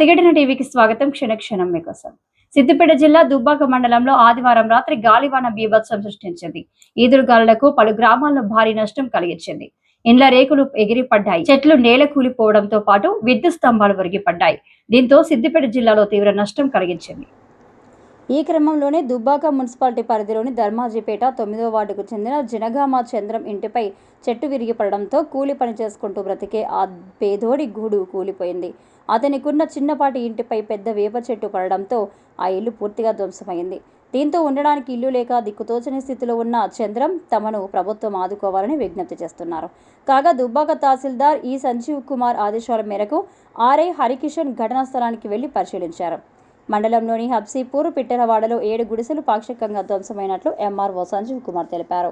ప్రతిఘటన టీవీకి స్వాగతం. క్షణక్షణం మీకోసం. సిద్దిపేట జిల్లా దుబ్బాక మండలంలో ఆదివారం రాత్రి గాలివాన బీభత్సం సృష్టించింది. ఈదురుగాలులకు పలు గ్రామాల్లో భారీ నష్టం కలిగించింది. ఇండ్ల రేకులు ఎగిరిపడ్డాయి. చెట్లు నేల కూలిపోవడంతో పాటు విద్యుత్ స్తంభాలు విరిగిపడ్డాయి. దీంతో సిద్దిపేట జిల్లాలో తీవ్ర నష్టం కలిగించింది. ఈ క్రమంలోనే దుబ్బాక మున్సిపాలిటీ పరిధిలోని ధర్మాజీపేట 9వ వార్డుకు చెందిన జనగామ చంద్రం ఇంటిపై చెట్టు విరిగి పడడంతో కూలి పని చేసుకుంటూ బ్రతికే ఆ పేదోడి గూడు కూలిపోయింది. అతనికున్న చిన్నపాటి ఇంటిపై పెద్ద వేప చెట్టు పడడంతో ఆ ఇల్లు పూర్తిగా ధ్వంసమైంది. దీంతో ఉండడానికి ఇల్లు లేక దిక్కుతోచని స్థితిలో ఉన్న చంద్రం తమను ప్రభుత్వం ఆదుకోవాలని విజ్ఞప్తి చేస్తున్నారు. కాగా దుబ్బాక తహసీల్దార్ ఈ సంజీవ్ కుమార్ ఆదేశాల మేరకు ఆర్ఐ హరికిషన్ ఘటనా స్థలానికి వెళ్లి పరిశీలించారు. మండలంలోని హబ్సీపూర్, పిట్టలవాడలో 7 గుడిసెలు పాక్షికంగా ధ్వంసమైనట్లు ఎంఆర్ఓ సంజీవ్ కుమార్ తెలిపారు.